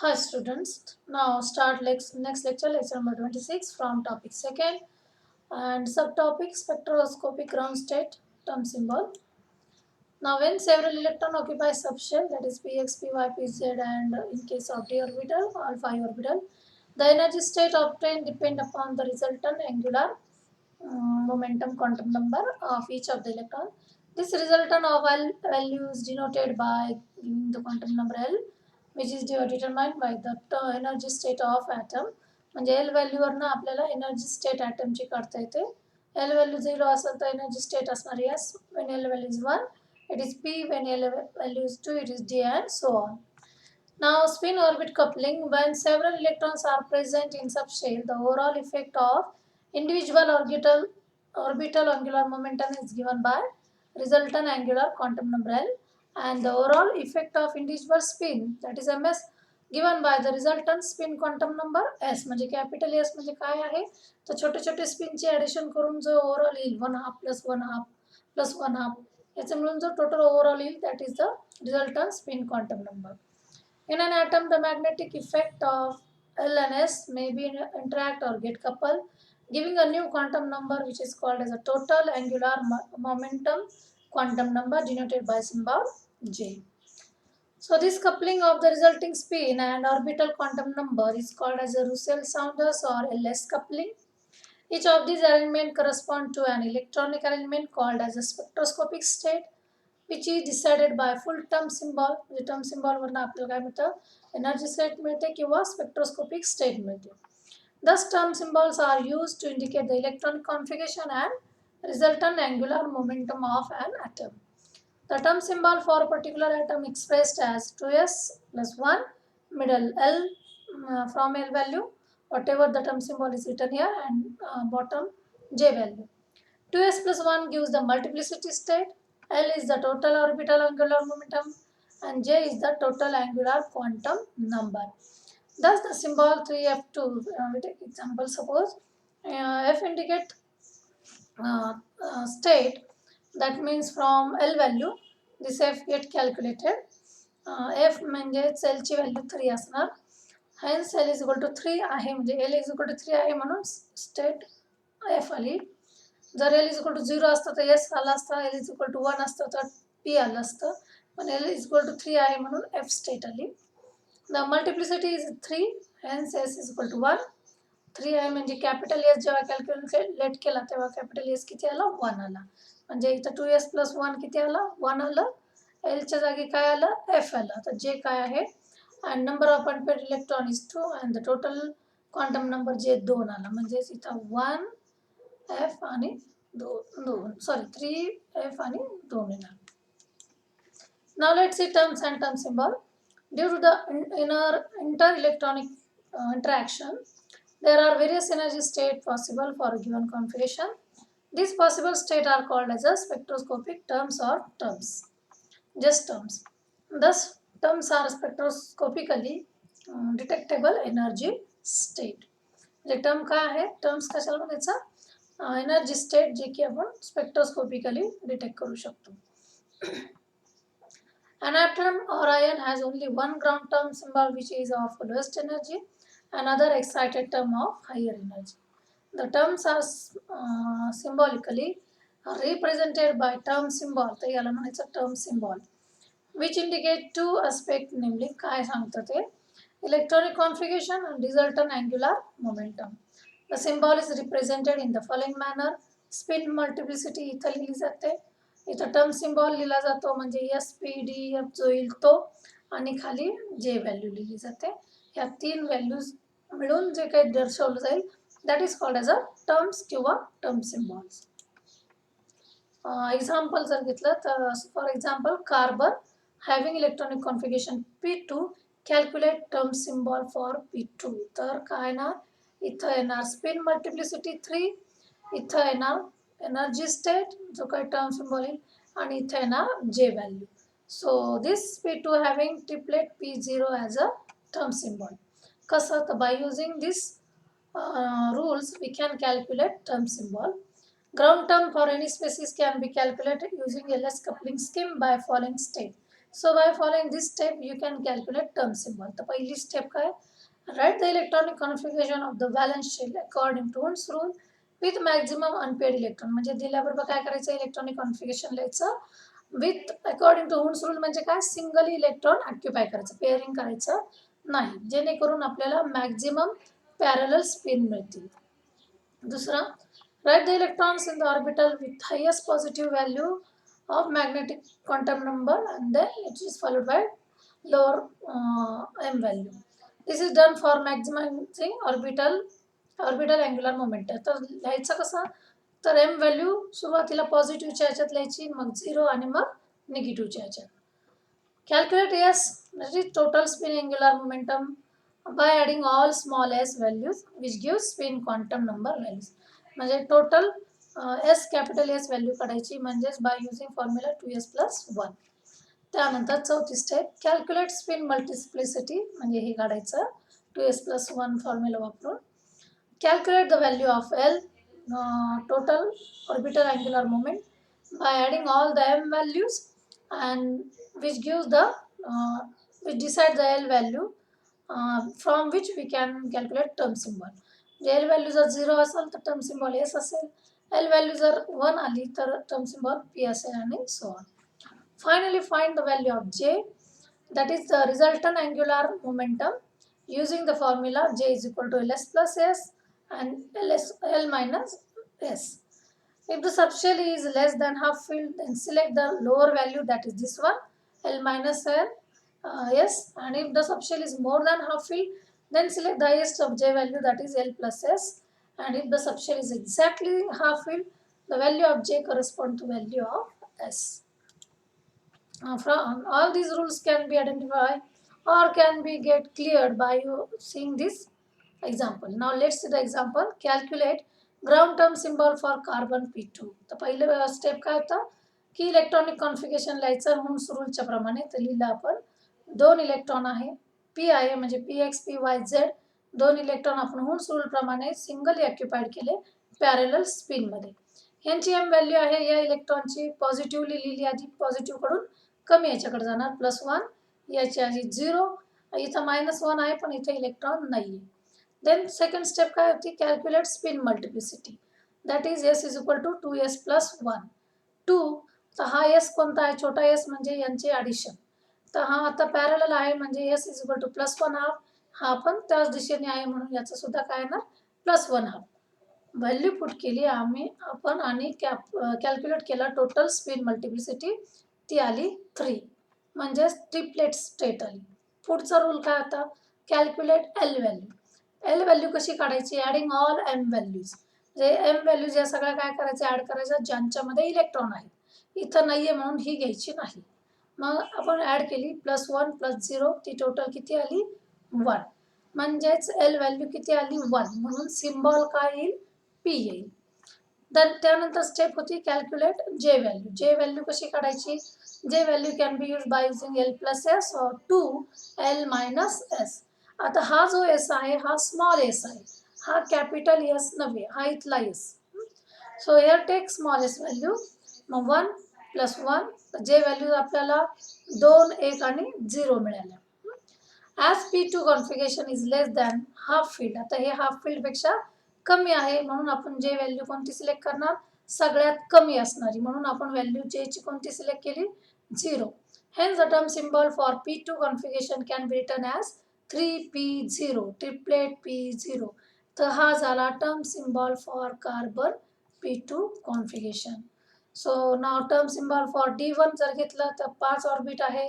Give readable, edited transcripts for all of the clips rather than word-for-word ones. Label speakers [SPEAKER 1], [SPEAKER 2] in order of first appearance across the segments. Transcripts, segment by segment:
[SPEAKER 1] Hi students, now start next lecture, lecture number 26 from topic 2nd and subtopic spectroscopic ground state term symbol. Now when several electron occupy subshell, that is px, py, pz, and in case of d orbital, alpha orbital, the energy state obtained depend upon the resultant angular momentum quantum number of each of the electron. This resultant of L value is denoted by giving the quantum number L, which is determined by the energy state of atom. म्हणजे L व्हॅल्यूवरनं आपल्याला energy state ॲटमची काढता येते. L value 0 असेल तर energy state असणार S. when L value is 1 it is p, when L value is 2 it is d, and so on. Now spin orbit coupling, when several electrons are present in subshell, the overall effect of individual orbital angular momentum is given by resultant angular quantum number L, and the overall effect of individual spin, that is ms, given by the resultant spin quantum number s. म्हणजे capital S म्हणजे काय आहे, तर छोटे छोटे स्पिनचे addition करून जो overall येईल 1/2 + 1/2 + 1/2 याचे मिळून जो टोटल ओव्हरऑल येईल that is the resultant spin quantum number. In an atom, the magnetic effect of L and S may be interact or get coupled, giving a new quantum number which is called as a total angular momentum quantum number, denoted by symbol J. So this coupling of the resulting spin and orbital quantum number is called as a Russell-Saunders or LS coupling. Each of these arrangements correspond to an electronic arrangement called as a spectroscopic state, which is decided by full term symbol. The term symbol वरनं आपल्याला काय मिळतं, energy state मिळते किंवा spectroscopic state मिळते. Thus term symbols are used to indicate the electronic configuration and resultant angular momentum of an atom. The term symbol for a particular atom expressed as 2s plus 1 middle L from L value, whatever the term symbol is written here, and bottom J value. 2s plus 1 gives the multiplicity state, L is the total orbital angular momentum, and J is the total angular quantum number. Thus the symbol 3f2, we take example, suppose f indicate state, that means from L value this f get calculated. F म्हणजे L ची value 3 असणार, hence L is equal to 3 आहे, म्हणजे L is equal to 3 आहे म्हणून state F आली. जर L is equal to 0 असतं तर S आला असता, L is equal to 1 असतं तर P आलं असतं, पण L is equal to 3 आहे म्हणून F स्टेट आली. The multiplicity is 3, hence S is equal to 1. 3 आहे म्हणजे कॅपिटल एस जेव्हा कॅल्क्युलेट केला तेव्हा कॅपिटल एस किती आला, 1 आला. म्हणजे इथं 2s plus 1 किती आला, 1 आलं. एलच्या जागी काय आलं, एफ आलं. तर जे काय आहे, and number of unpaired electron is 2 and the total quantum number जे 2 आला. म्हणजे इथं 1 एफ आणि 3 एफ आणि 2 येणार. Now let's see terms and term symbol. Due to the inter-electronic interaction, there are various energy states possible for a given configuration. These possible states are called as a spectroscopic terms or terms. Just terms. Thus, terms are spectroscopically detectable energy state. म्हणजे term काय आहे, terms कशाला म्हणायचं, energy state जे की आपण स्पेक्ट्रोस्कोपिकली detect करू शकतो. An atom or ion has only one ground term symbol which is of lowest energy, another excited term of higher energy. The terms are symbolically represented by term symbol, तर याला म्हणायचं term symbol, which indicate two aspects, namely काय सांगतं ते, electronic configuration and resultant angular momentum. The symbol is represented in the following manner. Spin multiplicity इथं लिहिली जाते, इथं टर्म सिम्बॉल लिहिला जातो म्हणजे एस पी डी एफ जो येईल तो, आणि खाली जे व्हॅल्यू लिहिली जाते. ह्या 3 व्हॅल्यूज मिळून जे काही दर्शवलं जाईल that is called as a terms किंवा टर्म सिम्बॉल्स. एक्झाम्पल जर घेतलं तर for example carbon having electronic configuration P2, calculate term symbol for P2. तर काय ना, इथं येणार स्पिन मल्टिप्लिसिटी 3, इथं येणार एनर्जी स्टेट जो काही टर्म सिम्बॉल येईल, आणि इथे येणार जे value. So this P2 having triplet P0 as a term symbol. कसं, तर by using this rules we can calculate term symbol. Ground term for any species can be calculated using LS coupling scheme by following step. So by following this step you can calculate term symbol. तर पहिली step काय, write the electronic configuration of the valence shell according to Hund's rule with maximum unpaired electron. म्हणजे दिल्याबरोबर काय करायचं, electronic configuration लिहायचं with according to Hund's rule. म्हणजे काय, सिंगल इलेक्ट्रॉन ऑक्युपाय करायचं, पेअरिंग करायचं नाही, जेणेकरून आपल्याला मॅक्झिमम पॅरलल स्पिन मिळतील. दुसरा, write the electrons in the orbital with highest positive value of magnetic quantum number and then it is followed by lower m value. This is done for maximizing orbital angular momentum. तर लिहायचं कसं, तर M value सुरुवातीला पॉझिटिव्हच्या ह्याच्यात लिहायची, मग 0 आणि मग निगेटिव्हच्या ह्याच्यात. कॅल्क्युलेट एस, म्हणजे total spin angular momentum by adding all small s values which gives spin quantum number values. म्हणजे total S capital S value काढायची, म्हणजेच by using formula 2s plus 1. त्यानंतर चौथी स्टेप, कॅल्क्युलेट स्पिन मल्टिप्लिसिटी, म्हणजे हे काढायचं 2s plus 1 formula वापरून. Calculate the value of L total orbital angular momentum by adding all the M values and which gives the which decide the L value from which we can calculate term symbol. म्हणजे L value जर 0 असेल तर term symbol S असेल, L value जर 1 आली तर term symbol P असेल, आणि so on. Finally find the value of J, that is the resultant angular momentum using the formula J is equal to Ls plus S and L minus S. If the subshell is less than half filled, then select the lower value, that is this one, L minus L S, and if the subshell is more than half filled, then select the highest of J value, that is L plus S, and if the subshell is exactly half filled, the value of J correspond to value of S. From all these rules can be identified or can be get cleared by you seeing this example. Now let's see the example. Calculate ground term symbol for carbon p2. तर पहिले step काय होता की electronic configuration लिहायचं Hund's रूलच्या प्रमाणे. तर लिहिलं आपण, 2 इलेक्ट्रॉन आहे, पी आहे म्हणजे P x P Y Z, 2 electron आपण हुंड्स रूल प्रमाणे सिंगली ऑक्युपाइड केले पॅरलल स्पिन मध्ये. यांची एम व्हॅल्यू आहे, या इलेक्ट्रॉनची पॉझिटिव्हली लिहिली आधी, पॉझिटिव्ह कडून कमी याच्याकडे जाणार, +1, याची आधी 0, इथं -1 आहे पण इथे इलेक्ट्रॉन नाही आहे. देन सेकंड स्टेप काय होती, calculate spin multiplicity, that is S is equal to 2s plus 1. 2, तर हा एस कोणता आहे, छोटा एस म्हणजे यांचे ॲडिशन. तर हा आता पॅरलल आहे म्हणजे S is equal to +1 half, हा पण त्याच दिशेने आहे म्हणून याचं सुद्धा काय येणार, +1 हाफ. व्हॅल्यू पुट केली आपण आणि कॅल्क्युलेट केला टोटल स्पिन मल्टिप्लिसिटी, ती आली 3, म्हणजेच ट्रिपलेट स्टेट आली. पुढचा रूल काय होता, calculate L value. L value कशी काढायची, ॲडिंग ऑल एम व्हॅल्यूज. जे एम व्हॅल्यूज या सगळ्या काय करायचं, ॲड करायचं ज्यांच्यामध्ये इलेक्ट्रॉन आहेत. इथं नाही आहे म्हणून ही घ्यायची नाही. मग आपण ॲड केली, +1 + 0, ती टोटल किती आली, 1. म्हणजेच एल व्हॅल्यू किती आली, 1, म्हणून सिम्बॉल काय येईल, पी येईल. त्यानंतर स्टेप होती कॅल्क्युलेट जे व्हॅल्यू. जे व्हॅल्यू कशी काढायची, जे value can be use by using L plus S or 2L minus S. आता हा जो S आहे हा स्मॉल s आहे, हा कॅपिटल S नव्हे, हा इथला S. So here take small s value, मग 1 + 1, जे व्हॅल्यू आपल्याला 2, 1 आणि 0 मिळाल्या. As P2 configuration is less than half field, आता हे हाफ फील्डपेक्षा कमी आहे म्हणून आपण जे व्हॅल्यू कोणती सिलेक्ट करणार, सगळ्यात कमी असणारी, म्हणून आपण व्हॅल्यू जे ची कोणती सिलेक्ट केली, 0. Hence the term symbol for P2 configuration can be written as 3p0, triplet p0. तर हा झाला term symbol for carbon P2 configuration. So now term symbol for D1 जर घेतलं तर 5 ऑर्बिट आहे,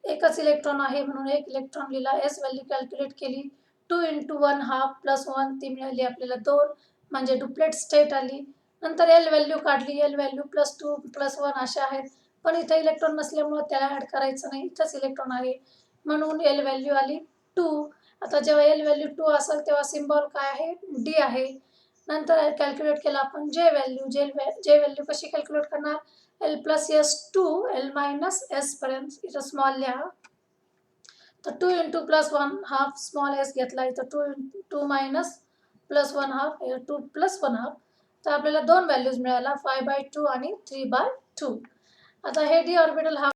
[SPEAKER 1] एकच इलेक्ट्रॉन आहे म्हणून 1 इलेक्ट्रॉन लिहिला, एस व्हॅल्यू कॅल्क्युलेट केली, 2 × 1 हाफ +1, ती मिळाली आपल्याला 2, म्हणजे डुप्लेट स्टेट आली. नंतर एल व्हॅल्यू काढली, एल व्हॅल्यू +2 +1 अशा आहेत, पण इथं इलेक्ट्रॉन नसल्यामुळे त्याला ॲड करायचं नाही, इथंच इलेक्ट्रॉन आहे म्हणून एल व्हॅल्यू आली 2. आता जेव्हा एल व्हॅल्यू 2 असेल तेव्हा सिम्बॉल काय आहे, डी आहे. नंतर कॅल्क्युलेट केला आपण जे व्हॅल्यू, जे व्हॅल्यू कशी कॅल्क्युलेट करणार, L plus S 2, L minus S पर्यंत, इथं स्मॉल लिहा. तर 2 × +1 हाफ स्मॉल s घेतला, इथं 2 minus +1 हाफ, 2 + 1 हाफ. तर आपल्याला 2 व्हॅल्यूज मिळाला, 5/2 आणि 3/2. आता हे डी ऑर्बिटल हा